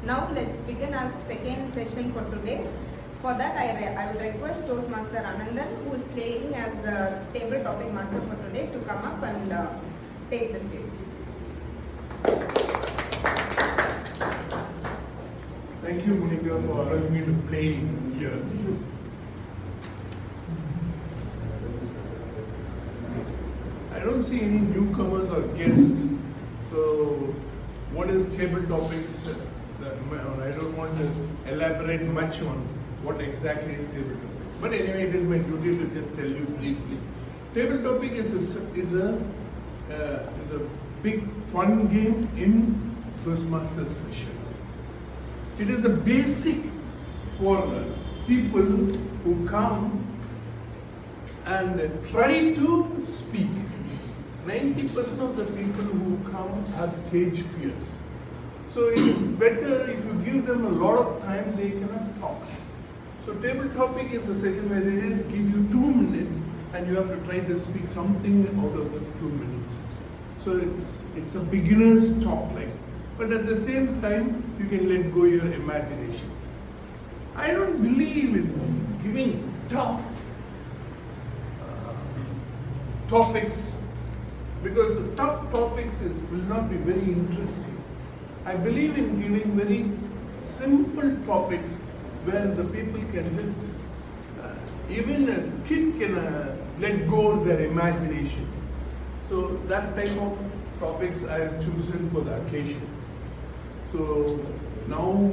Now let's begin our second session for today. For that, I would request Toastmaster Anandan, who is playing as the table topic master for today, to come up and take the stage. Thank you, Monica, for allowing me to play here. I don't see any newcomers or guests. So, what is table topics? I don't want to elaborate much on what exactly is table topics. But anyway, it is my duty to just tell you briefly. Table topic is a big fun game in Toastmasters session. It is a basic for people who come and try to speak. 90% of the people who come have stage fears. So it is better if you give them a lot of time, they cannot talk. So table topic is a session where they just give you 2 minutes and you have to try to speak something out of the 2 minutes. So it's a beginner's talk like. But at the same time, you can let go your imaginations. I don't believe in giving tough topics, because tough topics will not be very interesting. I believe in giving very simple topics where the people can just, even a kid can let go of their imagination. So that type of topics I have chosen for the occasion. So now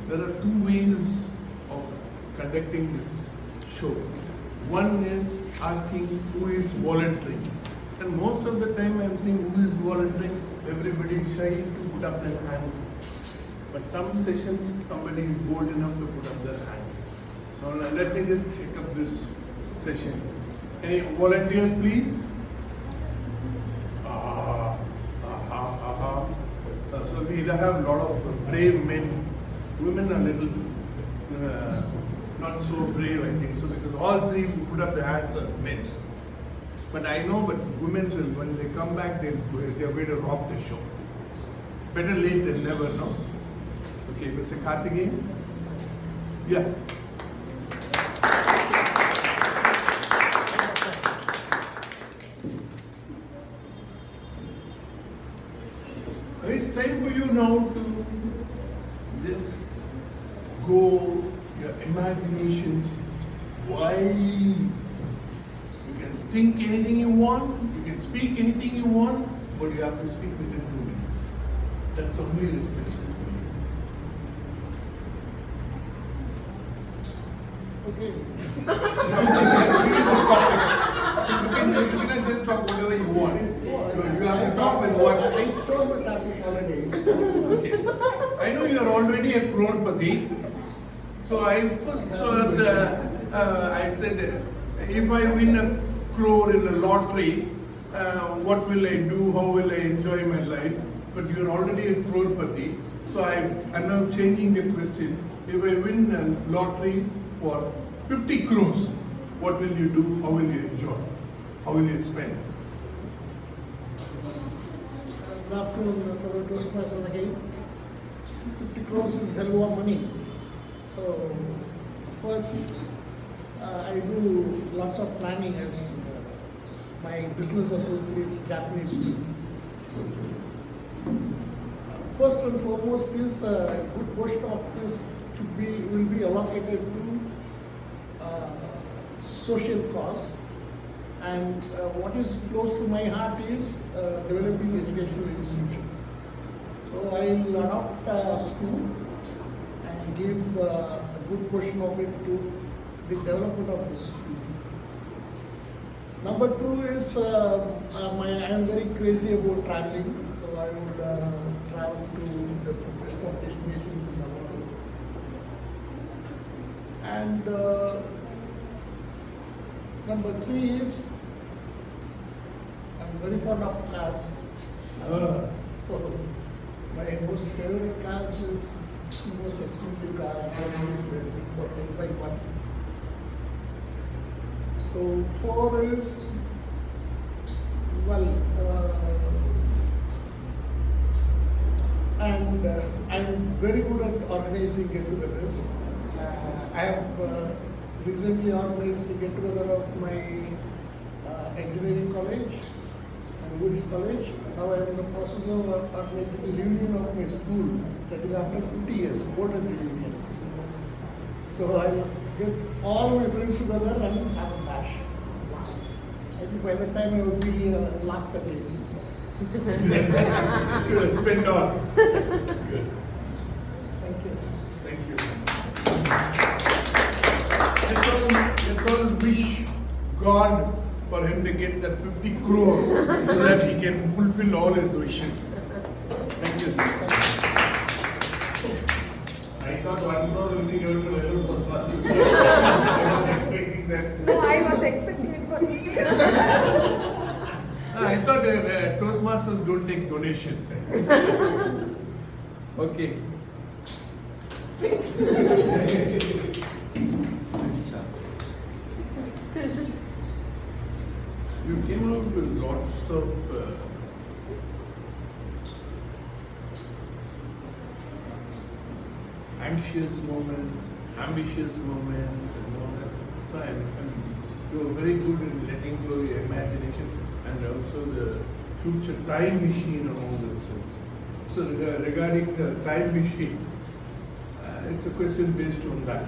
there are 2 ways of conducting this show. One is asking who is volunteering. And most of the time I am saying who is volunteering, everybody is shy to put up their hands. But some sessions, somebody is bold enough to put up their hands. Now let me just check up this session. Any volunteers, please? So we have a lot of brave men. Women are little not so brave, I think so, because all 3 who put up their hands are men. But I know, but women will, when they come back, they are going to rock the show. Better late than never, no? Okay, Mr. Karthikeyan? Yeah. It's time for you now to just go your imaginations wide. You can think anything you want, you can speak anything you want, but you have to speak within 2 minutes. That's only restrictions for you. Okay. You cannot just talk whatever you want. You have to talk with what. Okay. I know you are already a crorepati. So I said, if I win a crore in a lottery, what will I do? How will I enjoy my life? But you are already a crorepati. So I'm now changing the question. If I win a lottery for 50 crores, what will you do? How will you enjoy? How will you spend? Good afternoon, fellow Toastmasters again. 50 crores is hell of money. So, first, I do lots of planning as my business associates Japanese do. First and foremost is a good portion of this will be allocated to social cause. And what is close to my heart is developing educational institutions. So I will adopt a school and give a good portion of it to the development of this school. Number 2 is I am very crazy about traveling. So I would travel to the best of destinations in the world. And number 3 is I'm very fond of cars. So my most favorite cars is the most expensive car, Mercedes-Benz, by one. So 4 is, well, and I'm very good at organizing get-togethers. I have recently organized a get-together of my engineering college and Buddhist college. Now I am in the process of organizing a reunion of my school, that is after 50 years, golden reunion. So I will get all my friends together and have a bash. I think by that time I will be locked at 80. You will spend all. Good. Thank you. Thank you. Let's all wish God for him to get that 50 crore so that he can fulfill all his wishes. Thank you, sir. I thought 1 crore will be given to Vellore Toastmasters Club. I was expecting that. No, I was expecting it for me. I thought Toastmasters don't take donations. Okay. You came out with lots of anxious moments, ambitious moments, and all that. So you're very good in letting go your imagination and also the future time machine and all those things. So regarding the time machine, it's a question based on that.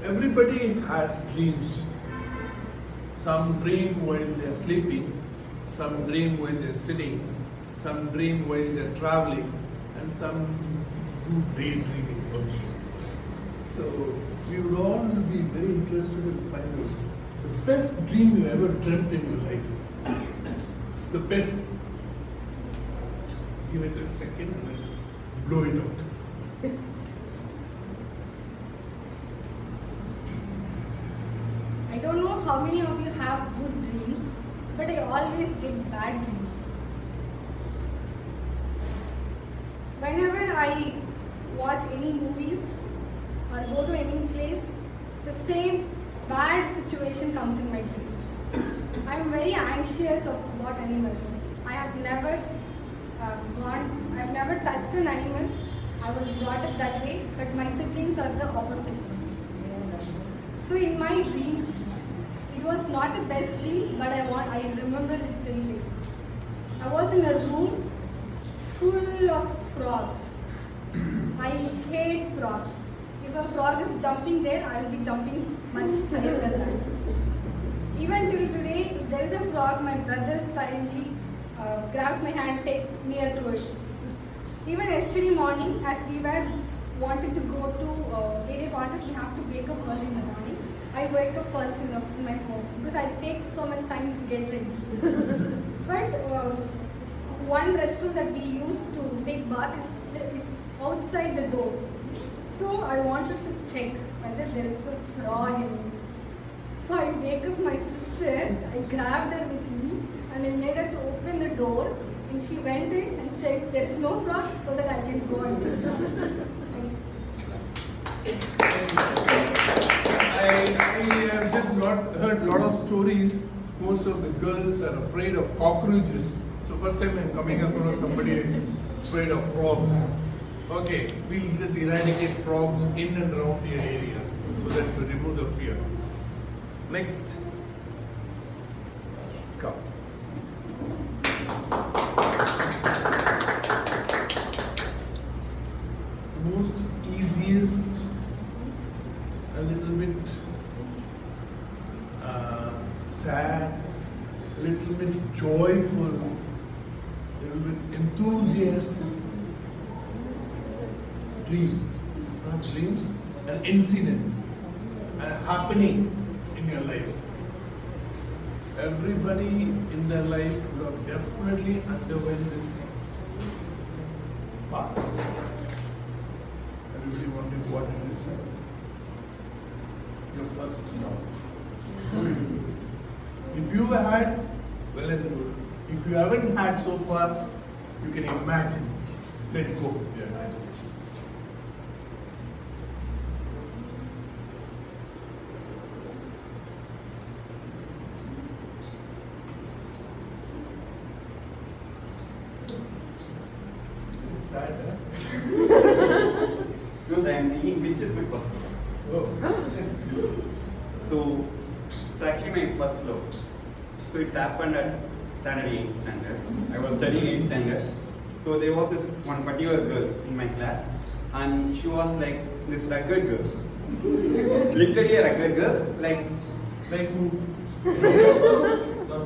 Everybody has dreams. Some dream while they're sleeping, some dream while they're sitting, some dream while they're traveling, and some do daydreaming also. So we would all be very interested in finding the best dream you ever dreamt in your life. The best. Give it a second and blow it out. I don't know how many of you have good dreams, but I always get bad dreams. Whenever I watch any movies or go to any place, the same bad situation comes in my dream. I am very anxious about animals. I have never I have never touched an animal. I was brought up that way, but my siblings are the opposite. So in my dreams, it was not the best dreams, but I remember it till late. I was in a room full of frogs. I hate frogs. If a frog is jumping there, I will be jumping much higher than that. Even till today, if there is a frog, my brother silently grabs my hand, take near to it. Even yesterday morning, as we were wanted to go to area contest, we have to wake up early in the morning. I wake up first in my home because I take so much time to get ready. But one restroom that we used to take bath it's outside the door. So I wanted to check whether there is a frog in it. So I wake up my sister, I grabbed her with me and I made her to open the door, and she went in and checked there is no frog so that I can go in. I have just heard a lot of stories. Most of the girls are afraid of cockroaches. So first time I'm coming across somebody afraid of frogs. Okay, we'll just eradicate frogs in and around your area so that we remove the fear. Next. Come. Most easiest, a little bit sad, a little bit joyful, a little bit enthusiastic dream, not dream, an incident, a happening in your life. Everybody in their life would have definitely underwent this path. Everybody wondering what it is. Your first love. If you had, well and good. If you haven't had so far, you can imagine. Let go of your imagination. Because I am thinking which is my first love. So actually my first love. So it happened at standard 8th standard. I was studying 8th standard. So there was this one particular girl in my class, and she was like this rugged girl. Literally a rugged girl, like who?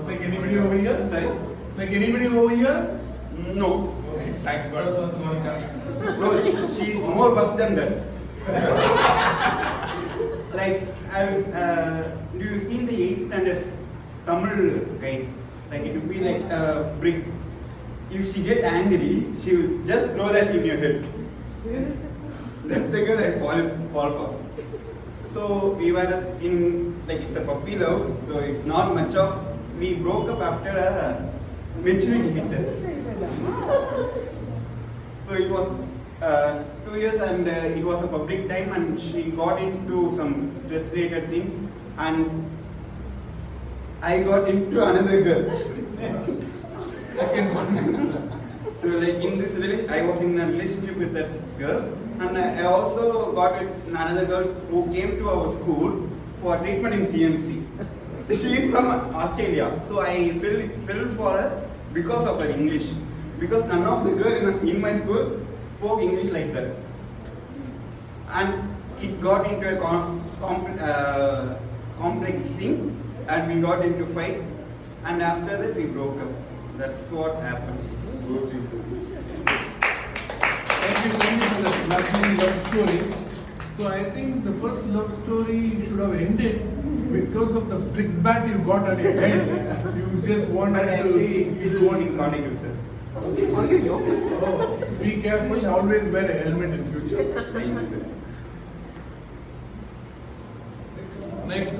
Like anybody over here? sorry? Like anybody over here? No. Okay, thank God. No, she is more worse than that. Like, do you seen the 8th standard Tamil guy? Like, it would be like a brick. If she get angry, she will just throw that in your head. That's the girl I fall for. So we were in, like, it's a puppy love, so it's not much of. We broke up after a maturity hit us. So it was 2 years, and it was a public time, and she got into some stress related things, and I got into another girl. Second one. So like in this relationship, I was in a relationship with that girl, and I also got with another girl who came to our school for treatment in CMC. She is from Australia, so I fell for her because of her English. Because none of the girls in my school spoke English like that, and it got into a complex thing, and we got into fight, and after that we broke up. That's what happened. Thank you for that lovely love story. So I think the first love story should have ended because of the brick bat you got on your head. You just wanted But to. actually, still in contact with her. Oh, be careful. Always wear a helmet in future. Next,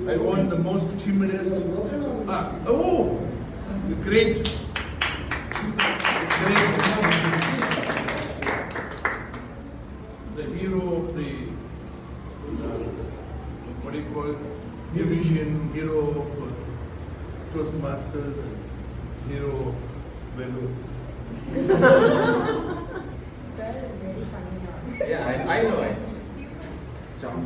I want the most timidest. The great. The hero of the what do you call it? Division, hero of Toastmasters, and hero of Vellore. Sir is very funny. Yeah, I know it. John.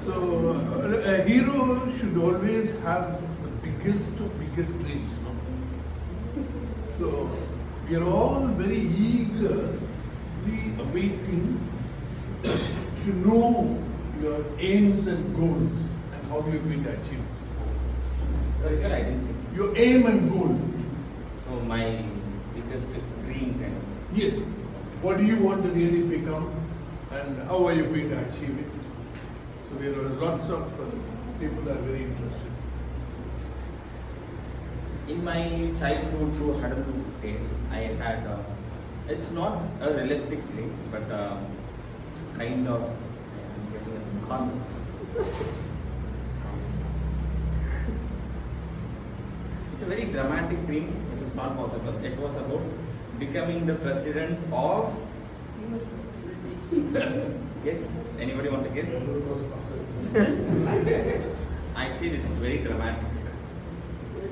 So a hero should always have the biggest of biggest dreams, no? So we are all very eagerly awaiting to know your aims and goals and how you're going to achieve it. Sorry, sir, I didn't. Your aim and goal. So my biggest dream kind of. Yes. What do you want to really become and how are you going to achieve it? So there are lots of people are very interested. In my childhood to adulthood days, I had. It's not a realistic thing, but kind of. It's a very dramatic dream. It is not possible. It was about becoming the president of. Guess? Anybody want to guess? I said it's very dramatic.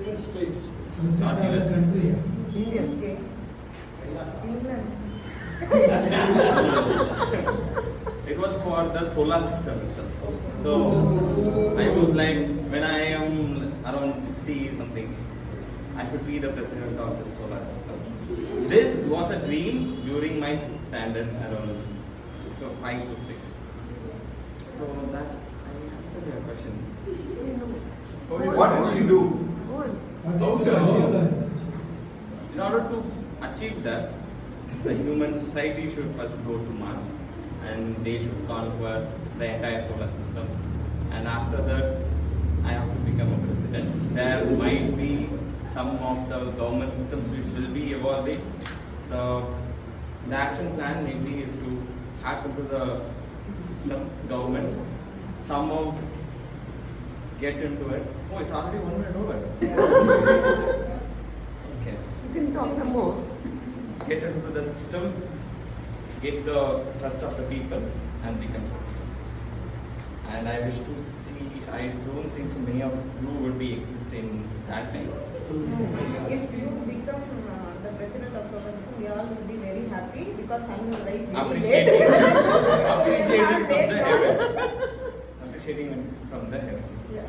United States. It's not US. Okay. England. It was for the solar system itself. So I was like, when I am around 60 something, I should be the president of this solar system. This was a dream during my 5th standard, around 5 to 6. So that I answered your question. What would you do? How to achieve that? In order to achieve that, the human society should first go to Mars, and they should conquer the entire solar system. And after that, I have to become a president. There might be some of the government systems which will be evolving. The action plan maybe is to hack into the system, government, somehow get into it. Oh, it's already 1 minute over. Okay. You can talk some more. Get into the system, get the trust of the people, and become president. And I wish to see I don't think so many of you would be existing that time. If you become the president of solar system, we all will be very happy because sun will rise very Appreciating, late. appreciating from the heavens. Yeah.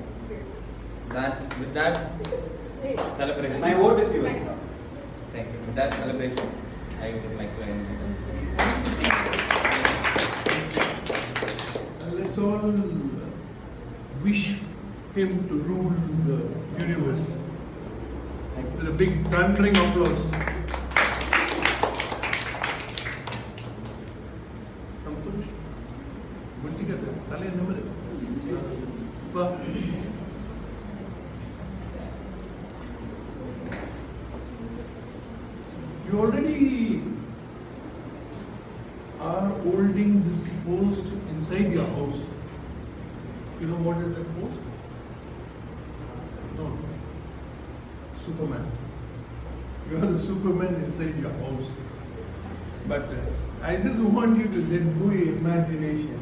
With that celebration. My vote is yours. Thank you. With that celebration, I would like to end. Let's all wish him to rule the universe. With a big thundering applause. Santosh, Muntikata, Tale number. You already are holding this post inside your house. You know what is that post? No. Superman. You are the Superman inside your house. But I just want you to let go your imagination.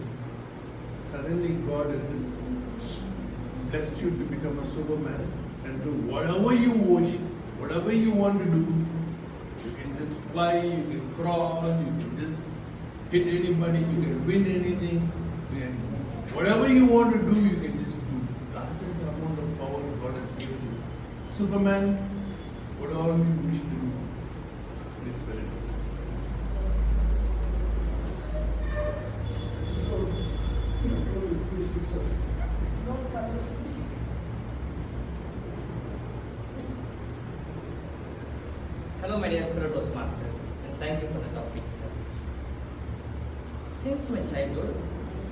Suddenly God has just blessed you to become a Superman and do whatever you wish, whatever you want to do. You can just fly, you can crawl, you can just hit anybody, you can win anything. And whatever you want to do, you can just do. That is the amount of power God has given you. Superman, whatever you wish to do, it is very good. Hello, my dear fellow Toastmasters, and thank you for the topic, sir. Since my childhood,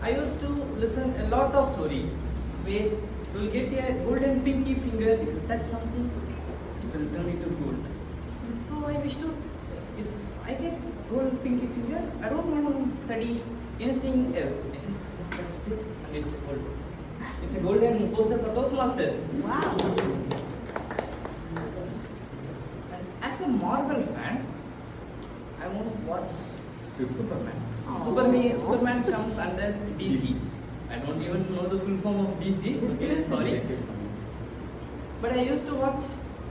I used to listen a lot of story where you will get a golden pinky finger. If you touch something, it will turn into gold. So I wish to, if I get gold pinky finger, I don't want to study anything else. I just want to sit and it's a gold. It's a golden poster for Toastmasters. Wow. As a Marvel fan, I want to watch Superman. Oh. Superman comes under DC. I don't even know the full form of DC. Okay, sorry. But I used to watch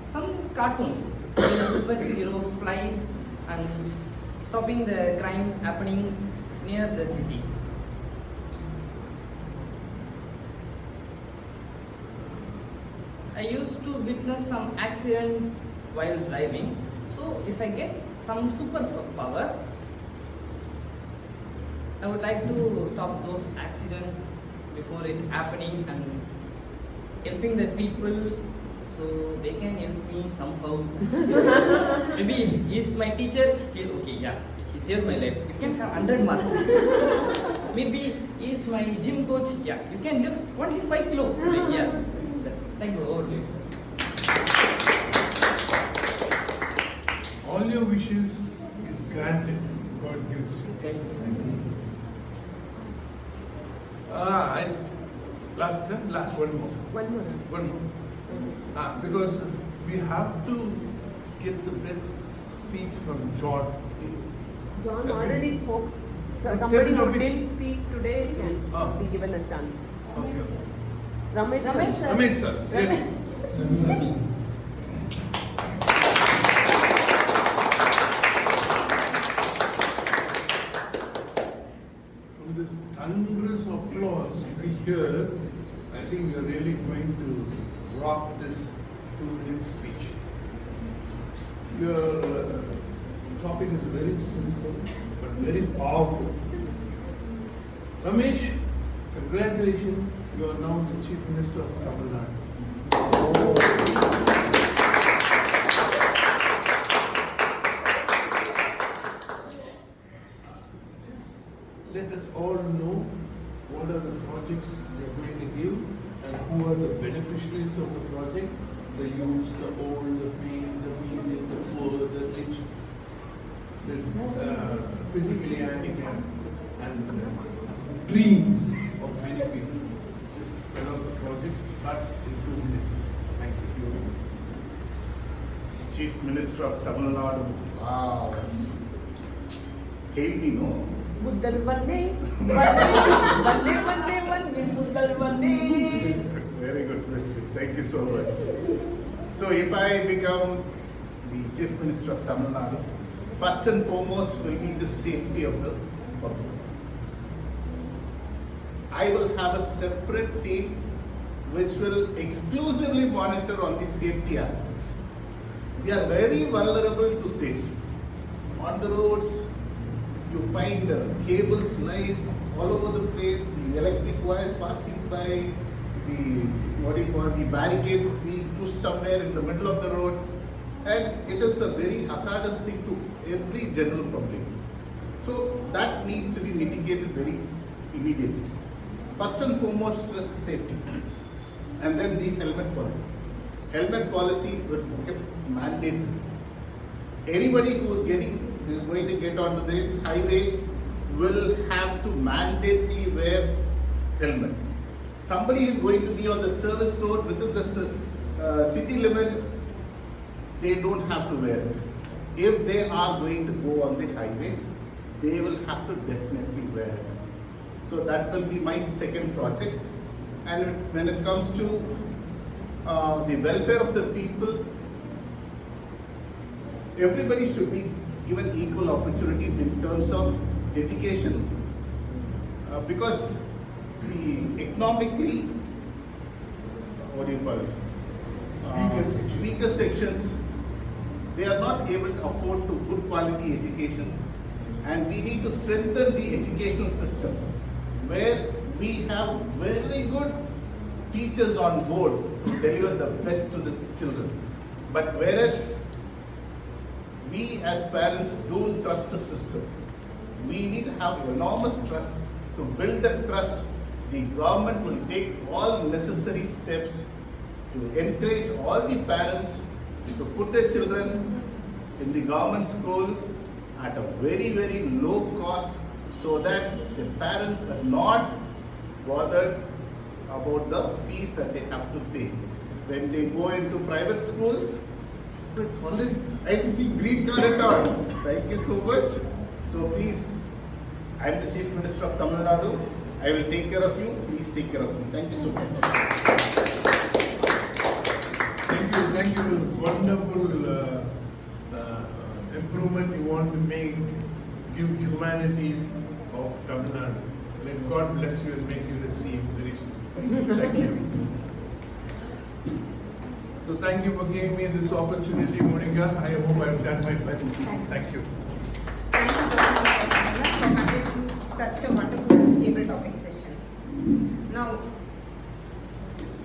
some cartoons where the superhero flies and stopping the crime happening near the cities. I used to witness some accident while driving. So if I get some superpower, I would like to stop those accidents before it happening and helping the people so they can help me somehow. Maybe if he's my teacher, he saved my life. You can have 100 marks. Maybe he's my gym coach. Yeah, you can lift only 5 kilo today. Yeah, thank you. Always. All your wishes is granted. God gives you. Thank you, sir. Last one more. One more. Because we have to get the best speech from John. John Okay. already spoke. So Okay, somebody who topics. didn't speak today can be given a chance. Okay. Ramesh sir. Ramesh sir. Yes. From this thunderous applause we hear, I think we are really going to rock this 2-minute speech. Your topic is very simple but very powerful. Ramesh, congratulations, you are now the Chief Minister of Tamil Nadu. Just let us all know what are the projects they are going to give and who are the beneficiaries of the project, the youths, the old, the male, the female, the poor, the rich, the physically handicapped, and dreams of many people. This is one of the projects, but in 2 minutes. Thank you. Chief Minister of Tamil Nadu. Wow. Haiti, no? Buddal Vanne, Vanne, Buddal Vanne. Very good, President. Thank you so much. So, if I become the Chief Minister of Tamil Nadu, first and foremost will be the safety of the public. I will have a separate team which will exclusively monitor on the safety aspects. We are very vulnerable to safety. On the roads, you find cables lying all over the place, the electric wires passing by, the barricades being pushed somewhere in the middle of the road, and it is a very hazardous thing to every general public. So that needs to be mitigated very immediately. First and foremost is safety, and then the helmet policy. Helmet policy will become mandatory. Anybody who is going to get onto the highway will have to mandatorily wear helmet. Somebody is going to be on the service road within the city limit, they don't have to wear it. If they are going to go on the highways, they will have to definitely wear it. So that will be my second project. And when it comes to the welfare of the people, everybody should be given equal opportunity in terms of education, because the economically, what do you call it? Weaker sections, they are not able to afford to good quality education, and we need to strengthen the educational system where we have very good teachers on board to deliver the best to the children. But whereas we as parents don't trust the system, we need to have enormous trust. To build that trust, the government will take all necessary steps to encourage all the parents to put their children in the government school at a very, very low cost, so that the parents are not bothered about the fees that they have to pay. When they go into private schools, it's already, I can see green card at all. Thank you so much. So please, I am the Chief Minister of Tamil Nadu. I will take care of you. Please take care of me. Thank you so much. Thank you. Wonderful improvement you want to make, give humanity of Tamil Nadu. Let God bless you and make you the CM very soon. Thank you. So thank you for giving me this opportunity, Monica. I hope I've done my best. Thank you. Thank you so much for conducting such a wonderful table topic session. Now,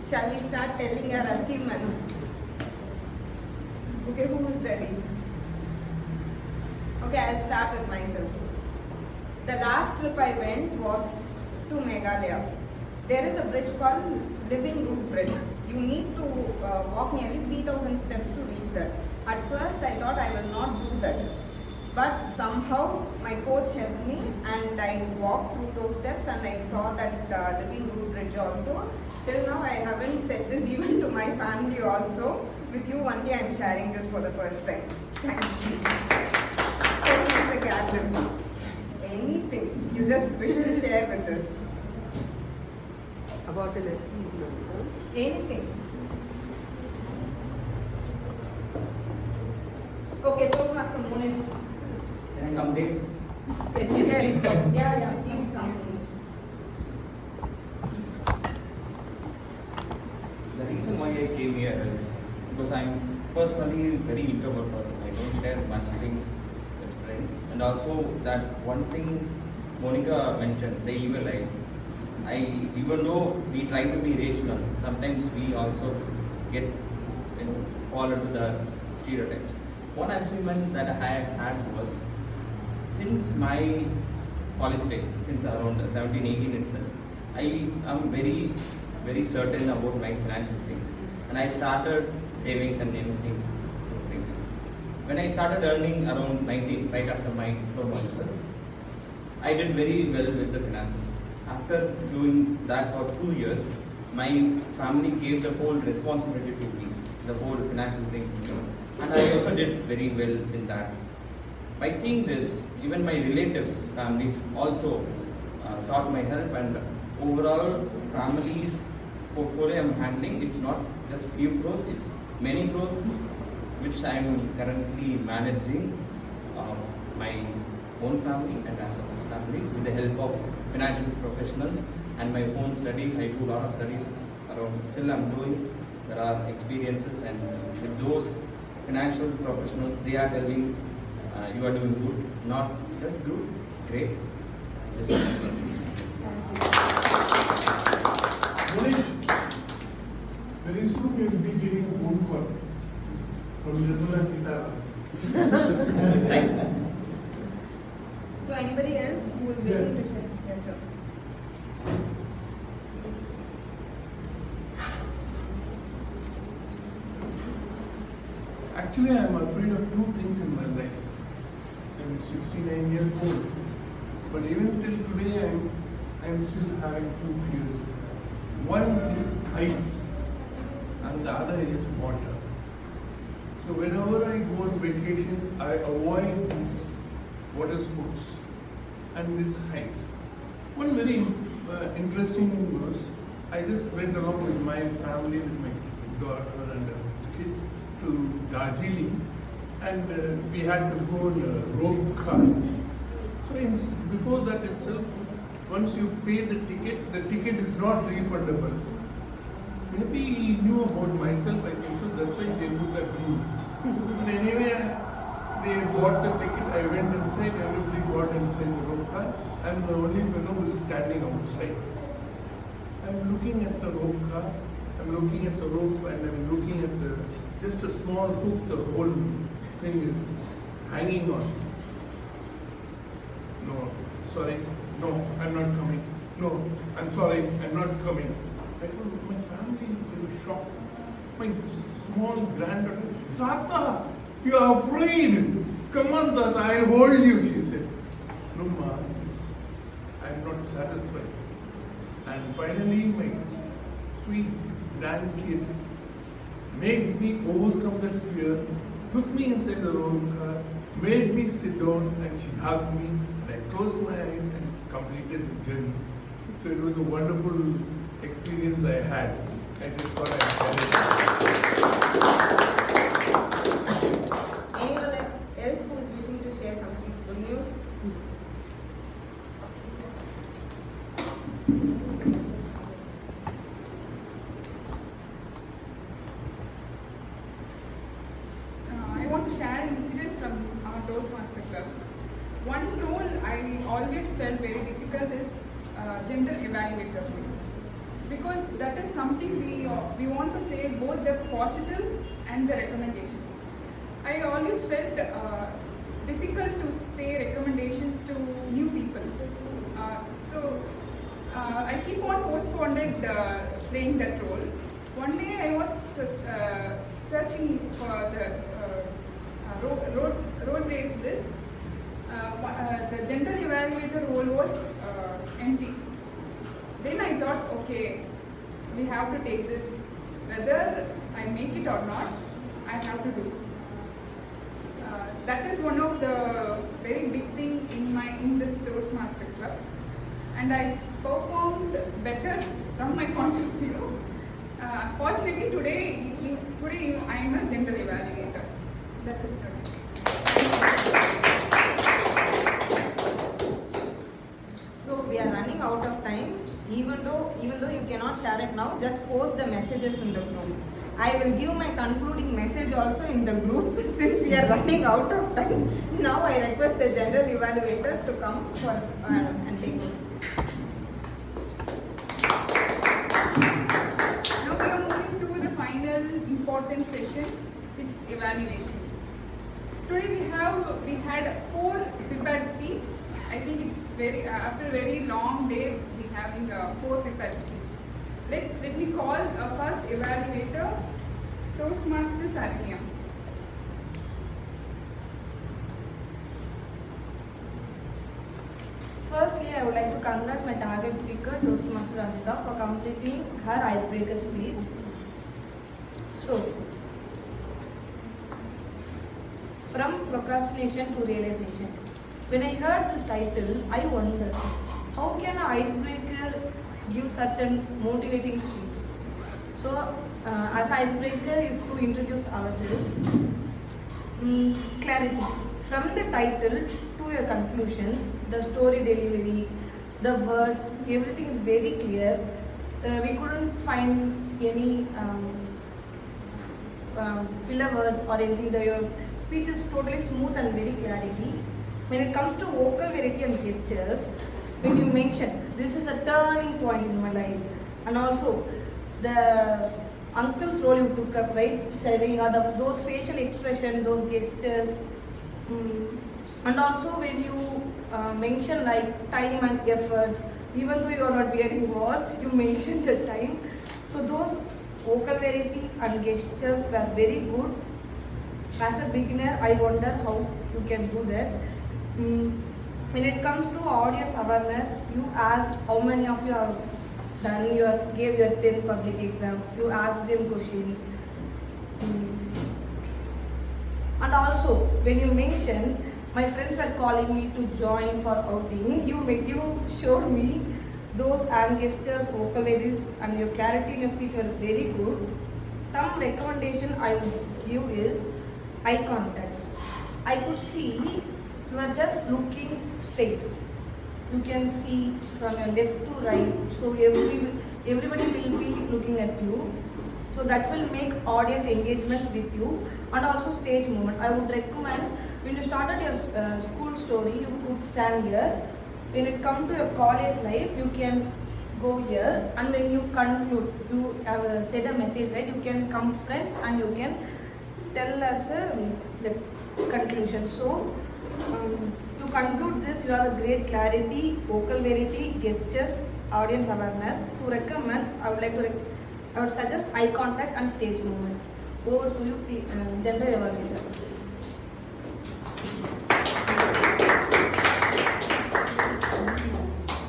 shall we start telling our achievements? Okay, who is ready? Okay, I'll start with myself. The last trip I went was to Meghalaya. There is a bridge called Living Root Bridge. You need to walk nearly 3,000 steps to reach that. At first, I thought I will not do that. But somehow, my coach helped me and I walked through those steps and I saw that Living Root Bridge also. Till now, I haven't said this even to my family also. With you, one day I am sharing this for the first time. Thank you. Mr. Gadlim, anything you just wish to share with us? About an achievement, huh? Anything. Okay, Toastmaster Monish. Can I complete? Yes. Yeah, please come. The reason why I came here is because I'm personally a very introvert person. I don't share much things with friends. And also that one thing Monica mentioned, the evil eye. Even though we try to be rational, sometimes we also get fall into the stereotypes. One achievement that I had was, since my college days, since around 17, 18 itself, I am very, very certain about my financial things. And I started savings and investing those things. When I started earning around 19, right after my diploma itself, I did very well with the finances. After doing that for 2 years, my family gave the whole responsibility to me, the whole financial thing to me. And I also did very well in that. By seeing this, even my relatives, families also sought my help, and overall families portfolio I'm handling, it's not just few crores, it's many crores which I'm currently managing my own family and as well as families with the help of financial professionals and my own studies. I do a lot of studies around, still I'm doing, there are experiences, and with those financial professionals, they are telling you are doing good, not just good, great. Manish, very soon you will be getting a phone call from Nirmala Sitaram. Thank you. So anybody else who is wishing to share? Yes, sir. Actually, I am afraid of two things in my life. I am 69 years old, but even till today, I am still having two fears. One is heights, and the other is water. So whenever I go on vacations, I avoid these water sports and these heights. One very interesting was, I just went along with my family, with my daughter and kids to Darjeeling, and we had to go in a rope car. So before that itself, once you pay the ticket is not refundable. Maybe he knew about myself, I think so, that's why they put that rule. But anyway, they bought the ticket, I went inside, everybody got inside the rope car. I'm the only fellow who is standing outside. I'm looking at the rope car, I'm looking at the rope, and I'm looking at just a small hook, the whole thing is hanging on. No, sorry, no, I'm not coming. No, I'm sorry, I'm not coming. I told my family, they were shocked. My small granddaughter, Tata, you are afraid. Come on, Tata, I'll hold you, she said. No, ma, I'm not satisfied. And finally, my sweet grandkid made me overcome that fear, took me inside the road car, made me sit down, and she hugged me, and I closed my eyes and completed the journey. So it was a wonderful experience I had. I just thought I'd share it. Anyone else who is wishing to share something good news? I want to share an incident from our Toastmasters Club. One role I always felt very difficult is general evaluator role, because that is something we want to say both the positives and the recommendations. I always felt difficult to say recommendations to new people. So I keep on postponed playing that role. One day I was searching for the road-based list. The general evaluator role was empty. Then I thought, okay, we have to take this. Whether I make it or not, I have to do. That is one of the very big thing in this Toastmasters Club, and I performed better from my point of view. Fortunately, today I am a general evaluator. That is correct. So we are running out of time. Even though you cannot share it now, just post the messages in the group. I will give my concluding message also in the group since we are running out of time. Now I request the general evaluator to come for and take notes. Now we are moving to the final important session. It's evaluation. Today we had 4 prepared speech. I think it's after a very long day we having 4 prepared speech. Let me call first evaluator, Toastmasters Arnya. Firstly, I would like to congratulate my target speaker, Toastmaster Rajita, for completing her icebreaker speech. So, from procrastination to realization. When I heard this title, I wondered, how can an icebreaker give such a motivating speech? So, as icebreaker is to introduce ourselves. Clarity. From the title to your conclusion, the story delivery, the words, everything is very clear. We couldn't find any filler words or anything. Your speech is totally smooth and very clarity. When it comes to vocal variety and gestures, when you mention this is a turning point in my life, and also the uncle's role you took up, right? Staring or those facial expression, those gestures, and also when you mention like time and efforts, even though you are not wearing watch, you mentioned the time. So those vocal varieties and gestures were very good. As a beginner, I wonder how you can do that. When it comes to audience awareness, you asked how many of you have gave your 10th public exam. You asked them questions. And also, when you mentioned my friends were calling me to join for outing, you showed me those hand gestures, vocal varieties, and your clarity in your speech were very good. Some recommendation I would give is eye contact. I could see you are just looking straight. You can see from your left to right, so everybody will be looking at you. So that will make audience engagement with you, and also stage movement. I would recommend when you started your school story, you could stand here. When it comes to your college life, you can go here, and when you conclude, you have said a message, right? You can come front and you can tell us the conclusion. So to conclude this, you have a great clarity, vocal variety, gestures, audience awareness. To recommend, I would suggest eye contact and stage movement. Over to you, general evaluator.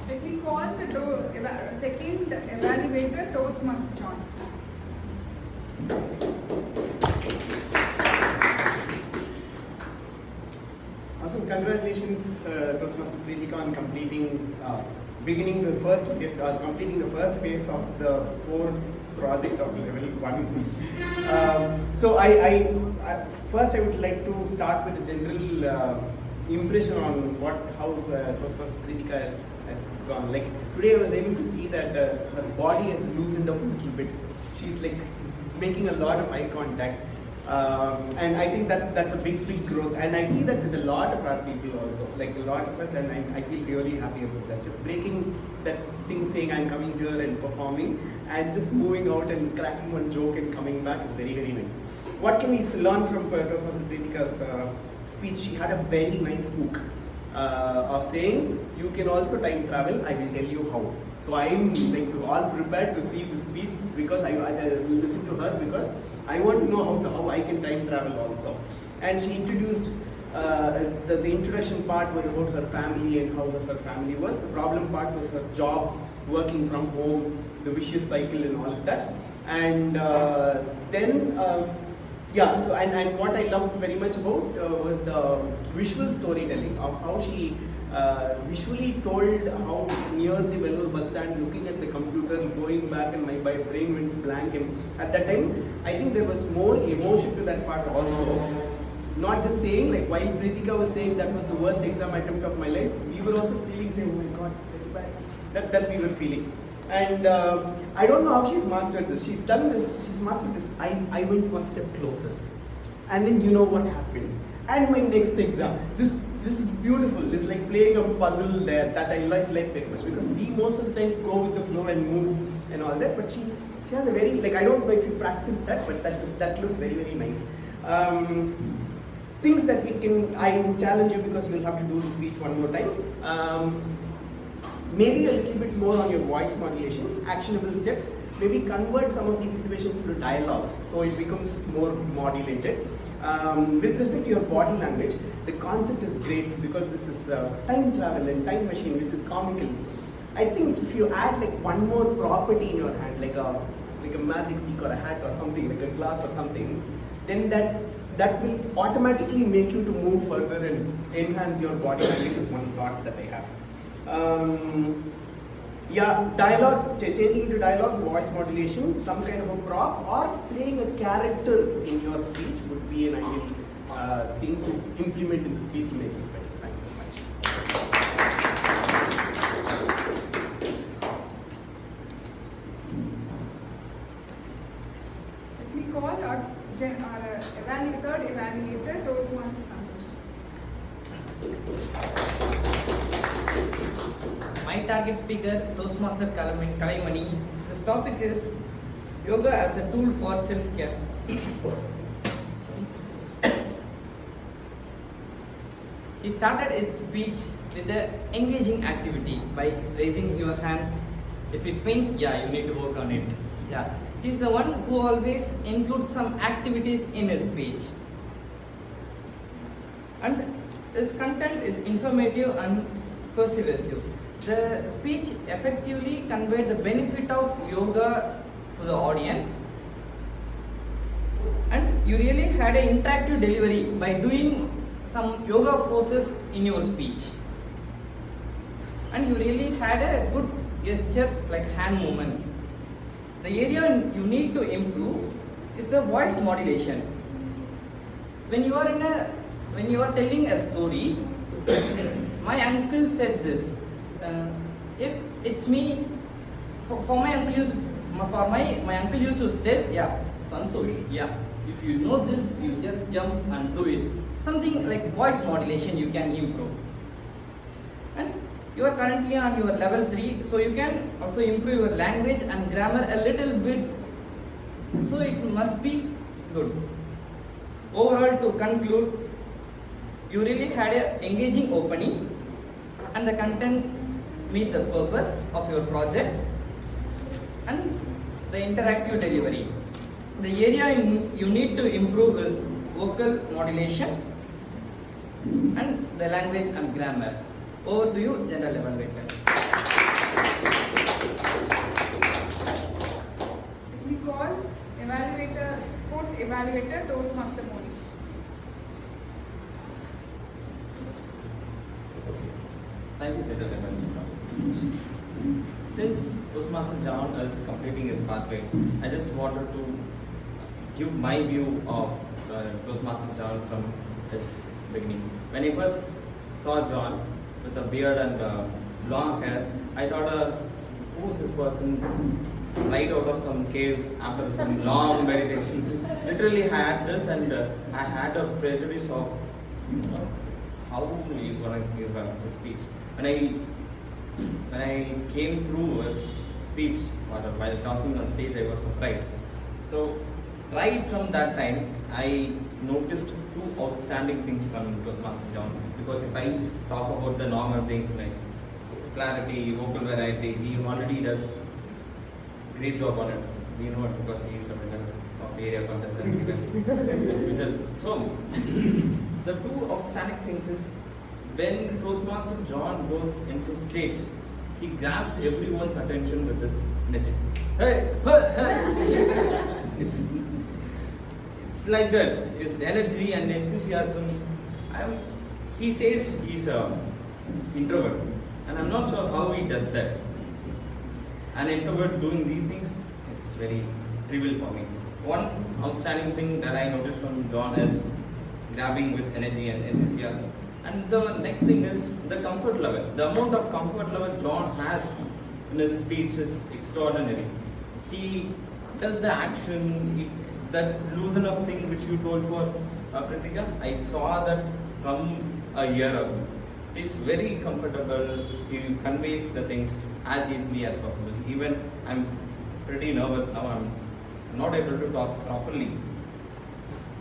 Let me call the second evaluator, Toastmaster John. Awesome, congratulations Toastmaster Preetika on beginning the first phase or completing the first phase of the 4th project of level 1. So I first I would like to start with a general impression on how Toastmaster Preetika has gone. Like today I was able to see that her body has loosened up a little bit. She's like making a lot of eye contact. And I think that's a big growth, and I see that with a lot of our people also, like a lot of us, and I feel really happy about that. Just breaking that thing, saying I'm coming here and performing, and just moving out and cracking one joke and coming back is very nice. What can we learn from Toastmaster Preetika's speech? She had a very nice hook of saying you can also time travel. I will tell you how. So I am like all prepared to see the speech because I listen to her because I want to know how I can time travel also. And she introduced the introduction part was about her family and how her family was. The problem part was her job, working from home, the vicious cycle and all of that. And then so and what I loved very much about was the visual storytelling of how she visually told how near the Vellore bus stand, looking at the computer, going back, and my brain went blank. And at that time, I think there was more emotion to that part also. Not just saying, like while Preetika was saying that was the worst exam attempt of my life, we were also feeling, saying, oh my god, very bad. That we were feeling. And I don't know how she's mastered this. She's done this, she's mastered this. I went one step closer. And then you know what happened. And my next exam, this is beautiful. It's like playing a puzzle there that I like very much, because we most of the times go with the flow and move and all that. But she has a very, like, I don't know if you practice that, but that looks very nice. Things that I challenge you, because you'll have to do the speech one more time. Maybe a little bit more on your voice modulation, actionable steps. Maybe convert some of these situations into dialogues so it becomes more modulated. With respect to your body language, the concept is great because this is time travel and time machine, which is comical. I think if you add like one more property in your hand, like a magic stick or a hat or something, like a glass or something, then that that will automatically make you to move further and enhance your body language is one thought that I have. Yeah, dialogues, changing into dialogues, voice modulation, some kind of a prop, or playing a character in your speech would be an ideal thing to implement in the speech to make this better. Thank you so much. Let me call our third evaluator, Toastmaster Santosh. My target speaker, Toastmaster Kalaimani. This topic is yoga as a tool for self-care. He started his speech with an engaging activity by raising your hands. If it pains, yeah, you need to work on it. Yeah, he's the one who always includes some activities in his speech. And his content is informative and persuasive. The speech effectively conveyed the benefit of yoga to the audience, and you really had an interactive delivery by doing some yoga poses in your speech, and you really had a good gesture like hand movements. The area you need to improve is the voice modulation. When you are telling a story, my uncle said this. If it's me, for my uncle used to tell, yeah, Santosh, yeah. If you know this, you just jump and do it. Something like voice modulation you can improve. And you are currently on your level 3, so you can also improve your language and grammar a little bit. So it must be good. Overall, to conclude, you really had an engaging opening, and the content meet the purpose of your project, and the interactive delivery. The area you need to improve is vocal modulation and the language and grammar. Over to you, General Evaluator. We call fourth evaluator, Toastmaster Monish. Thank you, General Evaluator. Since Toastmaster John is completing his pathway, I just wanted to give my view of Toastmaster John from his beginning. When I first saw John with a beard and long hair, I thought, who is this person right out of some cave after some long meditation? Literally had this, and I had a prejudice of how are you going to give a speech. When I came through his speech while talking on stage, I was surprised. So right from that time, I noticed two outstanding things from Toastmaster John. Because if I talk about the normal things like clarity, vocal variety, he already does great job on it. We know it because he is the winner of area contest. So the two outstanding things is, when Toastmaster John goes into stage, he grabs everyone's attention with this energy. Hey, hey, hey. It's like that. His energy and enthusiasm. He says he's an introvert, and I'm not sure how he does that. An introvert doing these things, it's very trivial for me. One outstanding thing that I noticed from John is grabbing with energy and enthusiasm. And the next thing is the comfort level. The amount of comfort level John has in his speech is extraordinary. He does the action, that loosen up thing which you told for Pritika. I saw that from a year ago. He's very comfortable. He conveys the things as easily as possible. Even I'm pretty nervous now. I'm not able to talk properly.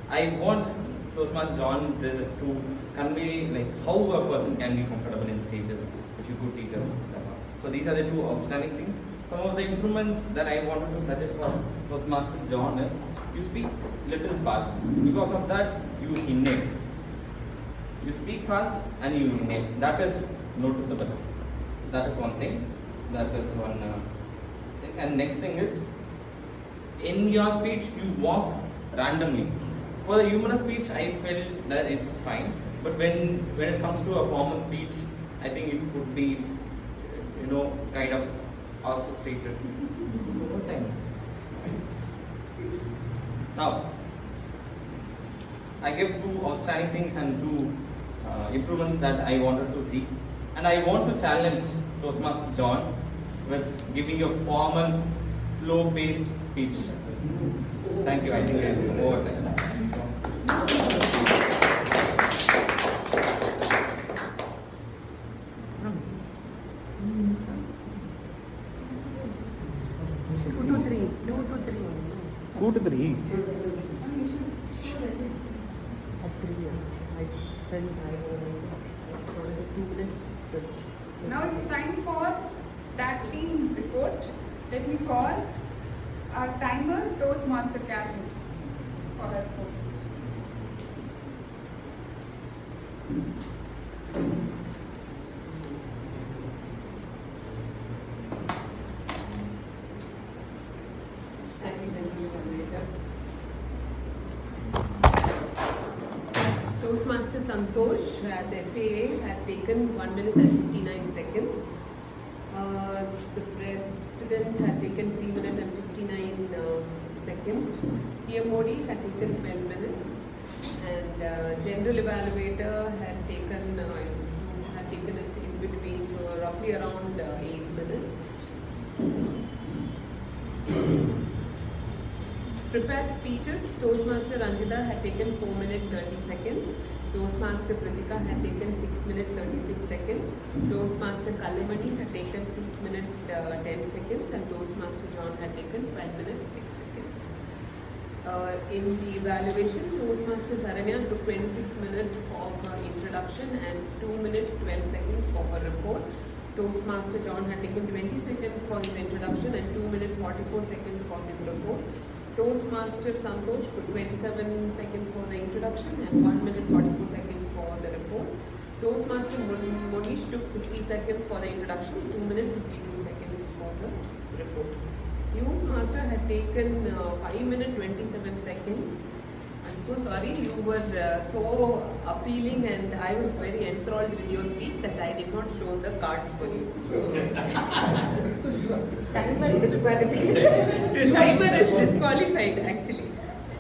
I want Toastmaster John to convey like how a person can be comfortable in stages if you could teach us that. So these are the two outstanding things. Some of the improvements that I wanted to suggest for Toastmaster John is you speak little fast. Because of that, you inhale. You speak fast and you inhale. That is noticeable. That is one thing. That is one thing. And next thing is, in your speech, you walk randomly. For the humorous speech, I felt that it's fine. But when it comes to a formal speech, I think it could be, kind of orchestrated over time. Now, I gave 2 outstanding things and 2 improvements that I wanted to see. And I want to challenge Toastmaster John with giving a formal, slow-paced speech. Thank you. I think I'm over there. 2 to 3. Now it's time for tasking report. Let me call our timer, Toastmaster Captain, for that report. Toastmaster Santosh as SAA had taken 1 minute and 59 seconds. The President had taken 3 minutes and 59 seconds. TMOD had taken 12 minutes. And General Evaluator had taken it in between, so roughly around 8 minutes. Prepared speeches, Toastmaster Ranjita had taken 4 minutes 30 seconds. Toastmaster Pritika had taken 6 minutes 36 seconds. Toastmaster Kalimani had taken 6 minutes 10 seconds. And Toastmaster John had taken 12 minutes 6 seconds. In the evaluation, Toastmaster Saranya took 26 minutes for her introduction and 2 minutes 12 seconds for her report. Toastmaster John had taken 20 seconds for his introduction and 2 minutes 44 seconds for his report. Toastmaster Santosh took 27 seconds for the introduction and 1 minute 44 seconds for the report. Toastmaster Monish took 50 seconds for the introduction, 2 minutes 52 seconds for the report. Toastmaster had taken 5 minutes 27 seconds. I'm so sorry, you were so appealing and I was very enthralled with your speech that I did not show the cards for you. Timer disqualification. Timer is disqualified actually.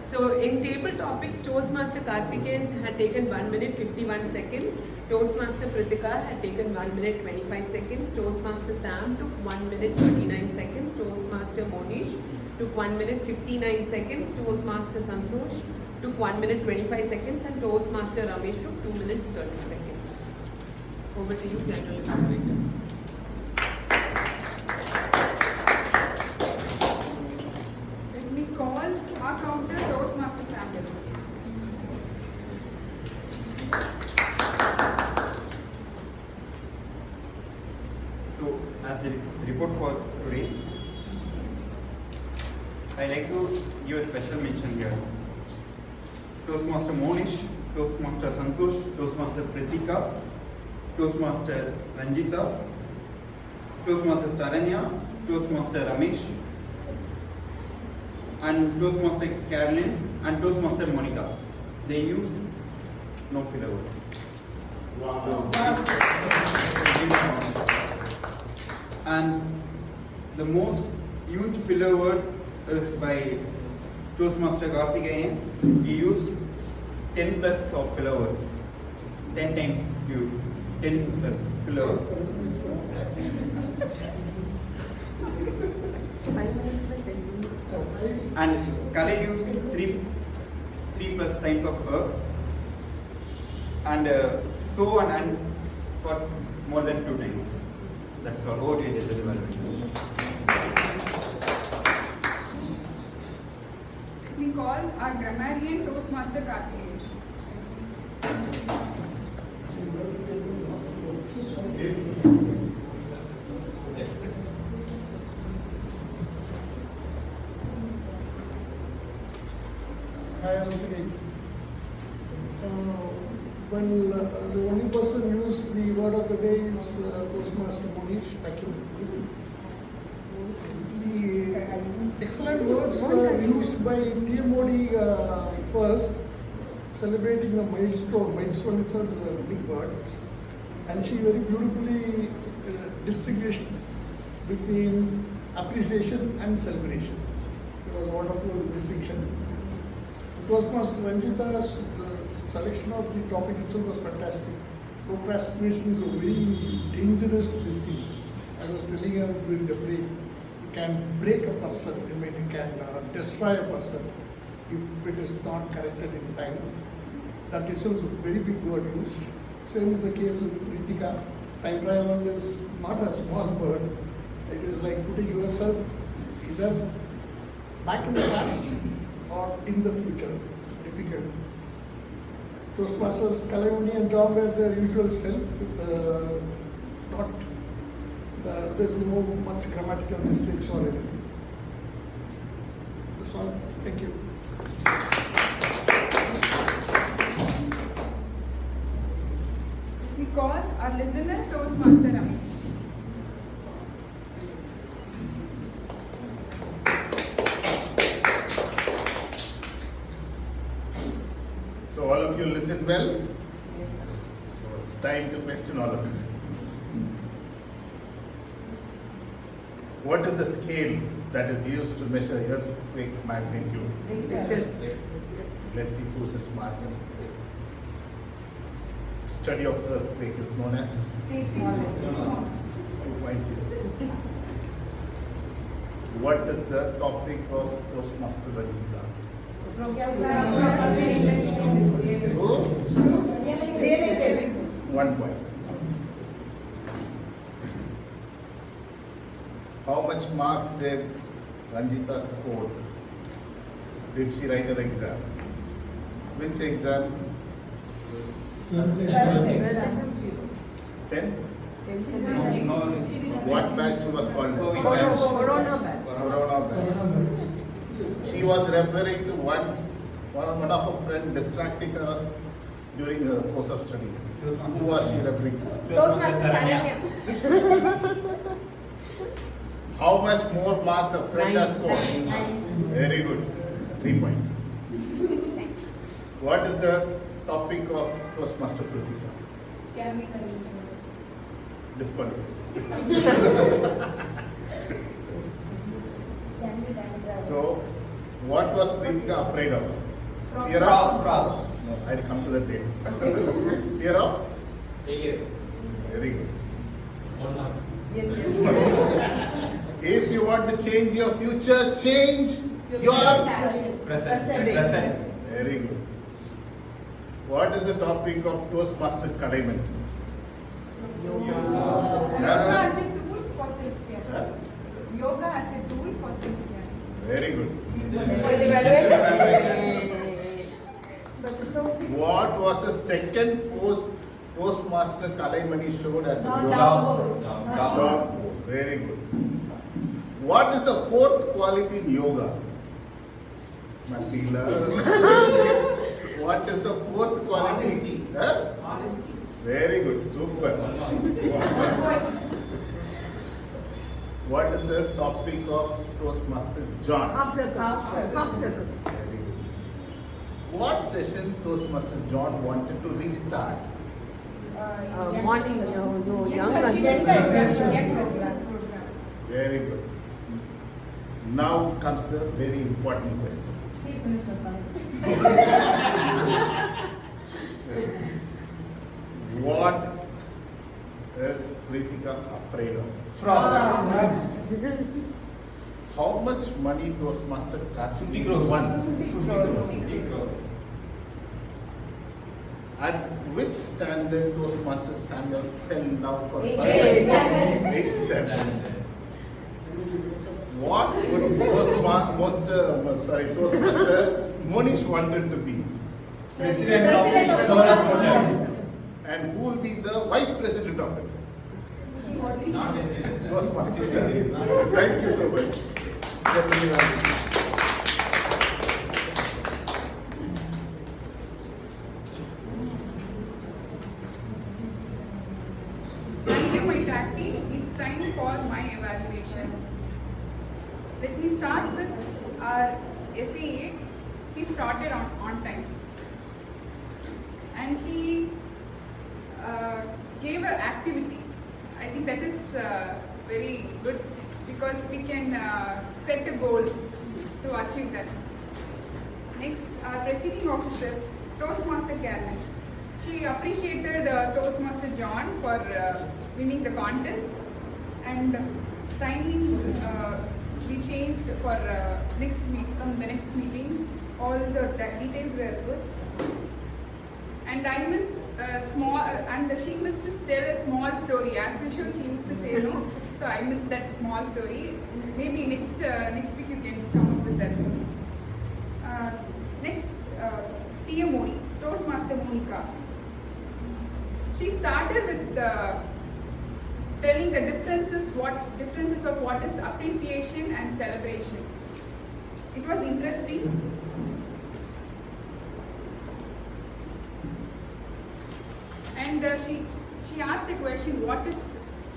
So in table topics, Toastmaster Karthikeyan had taken 1 minute 51 seconds. Toastmaster Pritika had taken 1 minute 25 seconds. Toastmaster Sam took 1 minute 39 seconds. Toastmaster Monish took 1 minute 59 seconds. Toastmaster Santosh took 1 minute 25 seconds. And Toastmaster Ramesh took 2 minutes 30 seconds. Over to you, General Evaluator. Let me call our counter, Toastmaster Samuel. So, as the report for today, I like to give a special mention here. Toastmaster Monish, Toastmaster Santosh, Toastmaster Pritika, Toastmaster Ranjita, Toastmaster Staranya, Toastmaster Ramesh, and Toastmaster Carolyn, and Toastmaster Monica. They used no filler words. Wow. And the most used filler word is by Toastmaster Karthikeyan. He used 10 plus of filler words. 10 times you 10 plus filler words. 5 minutes like 10 minutes. And Kale used 3 plus times of and so and for more than 2 times. That's all. Over to you, General Evaluator. Let me call our grammarian, Toastmaster Karthikeyan. Hi, once again. The only person who used the word of the day is Toastmaster Monish. Thank you. The excellent words were used by TMOD first. celebrating the milestone. Milestone itself is a big word. And she very beautifully distinguished between appreciation and celebration. It was a wonderful distinction. Toastmaster Ranjita's selection of the topic itself was fantastic. Procrastination is a very dangerous disease. I was telling her during the break, it can break a person, it can destroy a person if it is not corrected in time. That itself is a very big word used. Same is the case with Pritika. Time travel is not a small word. It is like putting yourself either back in the past or in the future. It's difficult. Toastmasters Kalayoni and John were their usual self with there's no much grammatical mistakes or anything. That's all. Thank you. We call our listener Toastmaster Ramesh. So all of you listen well. So it's time to question all of you. What is the scale that is used to measure earthquake magnitude? Let's see who's the smartest. Study of earthquake is known as 2 points here. What is the topic of Toastmaster Ranjita? Realization. 1 point. How much marks did Ranjita score? Did she write her exam? Which exam? 10? What batch she was called as? Corona batch. Corona batch. She was referring to one of her friend distracting her during her course of study. Who was she referring to? Toastmaster Sanya. How much more marks a friend has scored? 9. Very good. 3 points. What is the topic of Toastmaster Pratika? Can we Disqualified. So, what was Pratika afraid of? Fear of? Frogs. No, I'll come to that later. Fear of? Failure. Very good. Yes. If you want to change your future, change your Present. Very good. What is the topic of Toastmaster Kalaimani? Yoga as a tool for self-care. Huh? Yoga as a tool for self-care. Very good. But it's okay. What was the second Toastmaster Kalaimani showed as a yoga? Dog Dog. Very good. What is the fourth quality in yoga? Matila. What is the fourth quality? Honesty. Huh? Honesty. Very good. Super. What is the topic of Toastmaster John? Half circle. Very good. What session Toastmaster John wanted to restart? Morning, young program. Very good. Now comes the very important question. What is Pritika afraid of? Frog. How much money Toastmaster Karthik 50 crores. won? 50 crores. At which standard Toastmaster Samuel fell now for Eighth standard? 8th standard. What would Toastmaster Monish wanted to be? President of Solar Systems. And who will be the vice president of it? Not president. Toastmaster sir. Thank you so much. Thank you, my class team. It's time for my evaluation. Let me start with our SAA. He started on time. and he gave an activity. I think that is very good because we can set a goal to achieve that. Next, our presiding officer, Toastmaster Carolyn. She appreciated Toastmaster John for winning the contest, and timings we changed for from the next meetings. All the details were good. And I missed and she missed to tell a small story. As usual, she used to say no. So I missed that small story. Maybe next week you can come up with that. Next, Tia Modi, Toastmaster Monica. She started with telling the differences of what is appreciation and celebration. It was interesting. And she asked a question, what is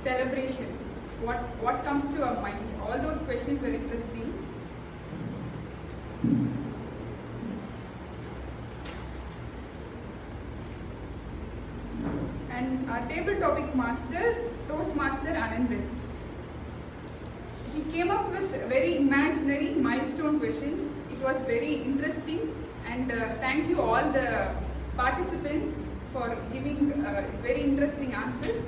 celebration? What comes to our mind? All those questions were interesting. And our table topic master, Toastmaster Anandan. He came up with very imaginary milestone questions. It was very interesting, and thank you all the participants for giving very interesting answers.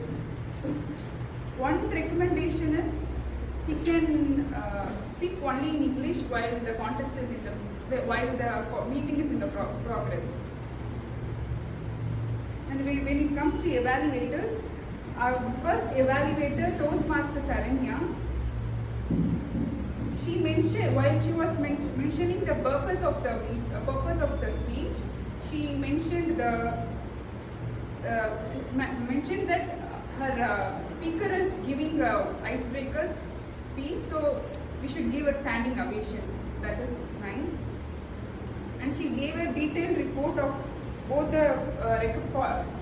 One recommendation is he can speak only in English while the contest is while the meeting is in the progress. And when it comes to evaluators, our first evaluator, Toastmaster Saranya, she mentioned, while she was mentioning the purpose of the speech, she mentioned mentioned that her speaker is giving icebreakers speech, so we should give a standing ovation. That is nice. And she gave a detailed report of both the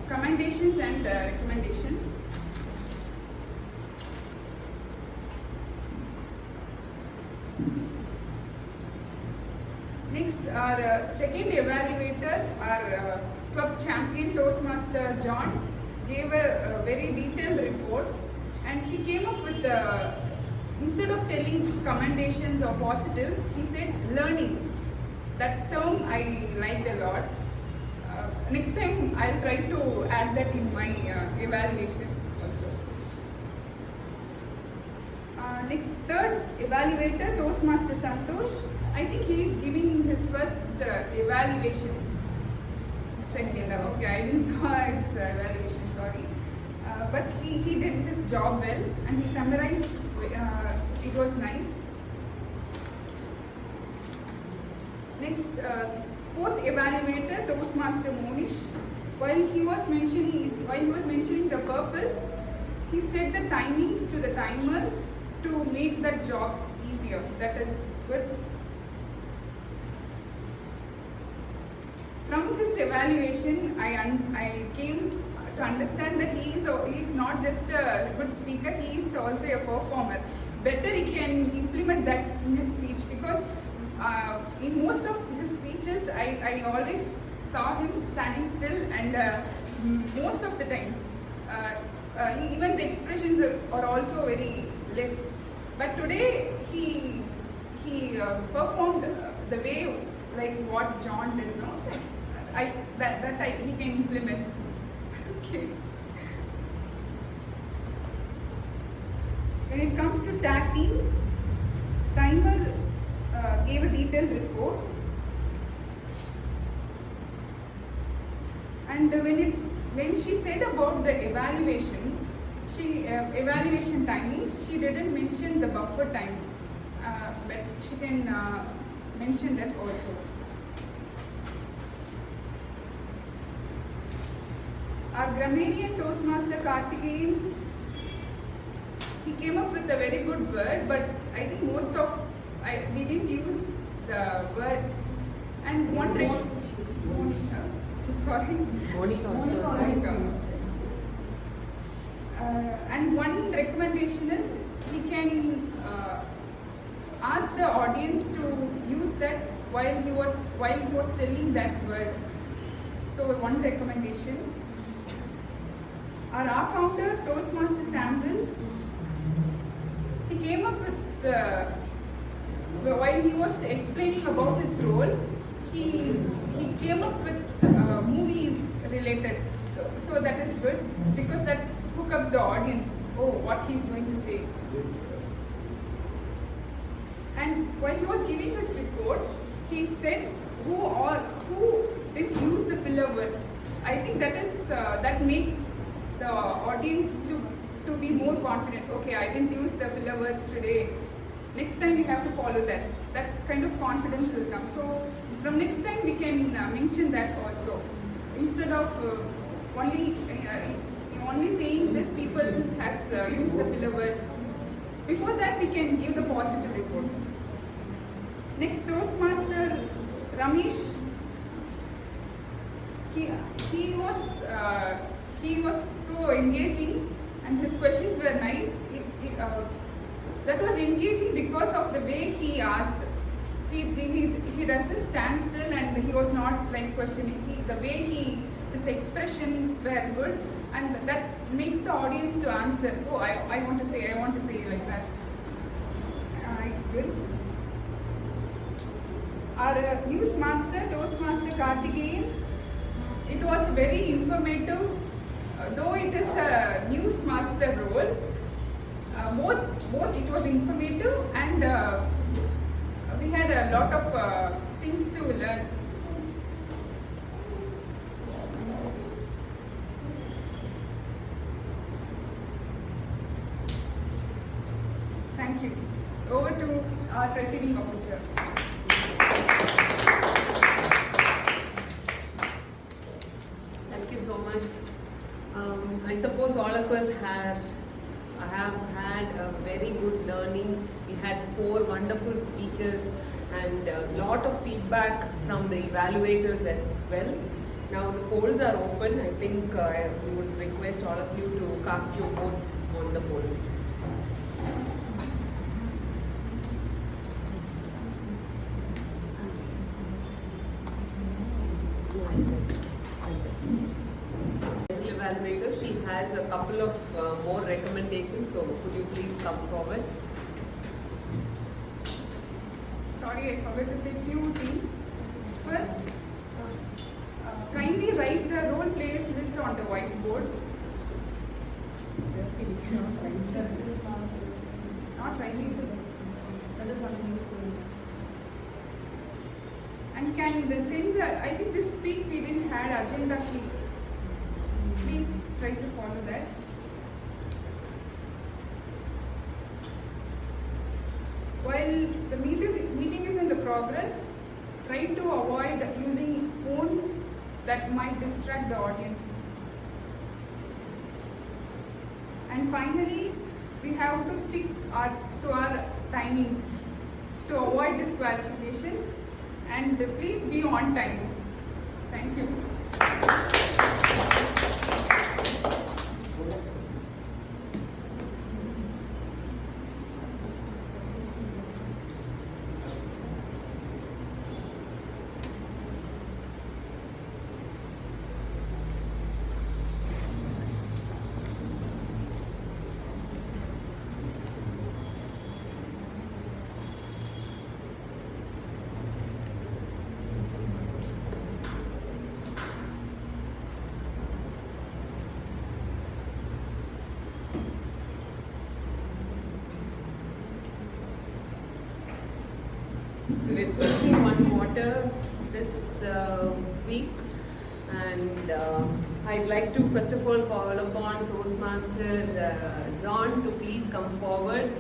commendations and recommendations. Next, our second evaluator, our club champion Toastmaster John, gave a very detailed report, and he came up with instead of telling commendations or positives, he said learnings. That term I liked a lot. Next time I'll try to add that in my evaluation also. Next, third evaluator, Toastmaster Santosh. I think he is giving his first evaluation. Second, okay, I didn't saw his evaluation, sorry. But he did his job well, and he summarized, it was nice. Next, fourth evaluator, Toastmaster Monish. While he was mentioning the purpose, he set the timings to the timer to make that job easier. That is good. From his evaluation, I came to understand that he is not just a good speaker, he is also a performer. Better he can implement that in his speech, because in most of his speeches, I always saw him standing still, and most of the times, even the expressions are also very less. But today, he performed the way like what John did, no? He can implement. Okay. When it comes to tag team, timer gave a detailed report, and when she said about the evaluation, evaluation timings, she didn't mention the buffer time, but she can mention that also. Our grammarian Toastmaster Karthikeyan, he came up with a very good word, but I think we didn't use the word. And one and one recommendation is he can ask the audience to use that while he was telling that word. So one recommendation. Our founder, Toastmaster Samuel, he came up with, while he was explaining about his role, he came up with movies related. So that is good because that hook up the audience. Oh, what he's going to say. And while he was giving this report, he said who didn't use the filler words. I think that makes the audience to be more confident. Okay, I didn't use the filler words today. Next time we have to follow that. That kind of confidence will come. So from next time we can mention that also. Instead of only saying this people has used the filler words. Before that we can give the positive report. Next, Toastmaster Ramesh. He was so engaging and his questions were nice. That was engaging because of the way he asked. He doesn't stand still and he was not like questioning. The way his expression were good and that makes the audience to answer. Oh, I want to say like that. It's good. Our news master, Toastmaster Karthikeyan, it was very informative. Though it is a news master role, both it was informative and we had a lot of things to learn. Thank you. Over to our presiding officer. Thank you so much. I suppose all of us have had a very good learning. We had 4 wonderful speeches and a lot of feedback from the evaluators as well. Now the polls are open. I think we would request all of you to cast your votes on the poll. Evaluator, she has a couple of more recommendations, so could you please come forward? Sorry, I forgot to say few things. First, kindly write the role players list on the whiteboard. Not writing. That is not useful. And can they send I think this week we didn't had agenda sheet. Please try to follow that. While the meeting is in the progress, try to avoid using phones that might distract the audience. And finally, we have to stick to our timings to avoid disqualifications and please be on time. Thank you. So we're finishing 1 quarter this week, and I'd like to first of all call upon Toastmaster John to please come forward.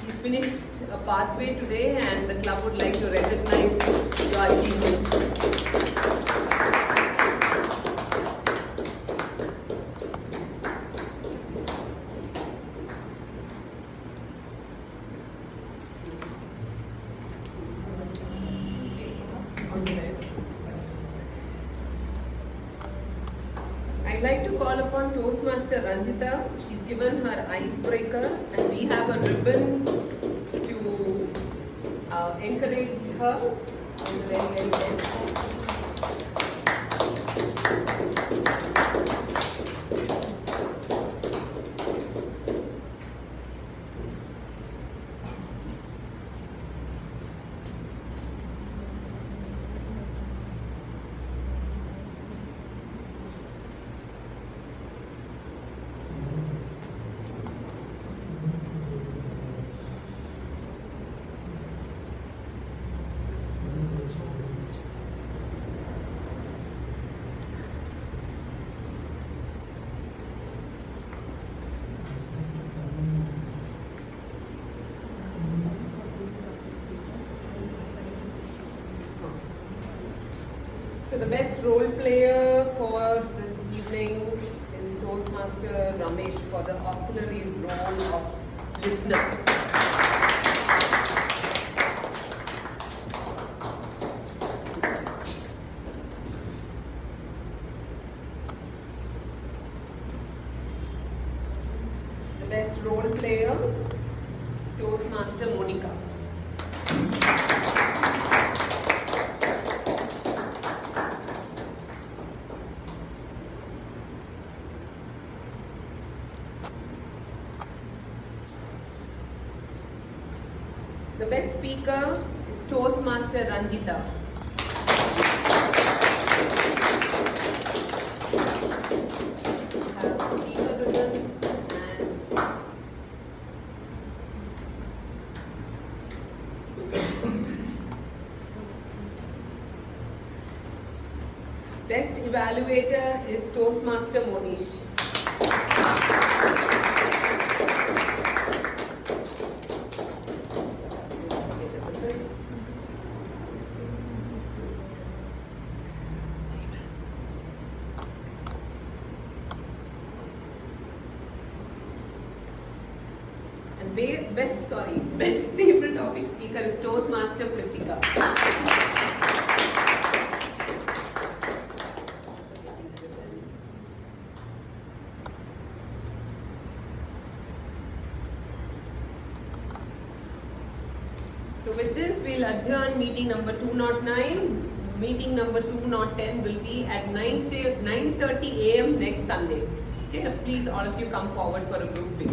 He's finished a pathway today and the club would like to recognize your achievement. I'd like to call upon Toastmaster Ranjita. She's given her icebreaker and we have a ribbon to encourage her on the very best. So the best role player for this evening is Toastmaster Ramesh for the auxiliary role of listener. The best role player is Toastmaster Monica. The best speaker is Toastmaster Ranjita. Have a speaker ribbon and best evaluator is Toastmaster Monish. And best table topic speaker is Toastmaster Pritika. So with this, we'll adjourn meeting number 209. Meeting number 210 will be at 9:30 a.m. next Sunday. Okay, please all of you come forward for a group pic.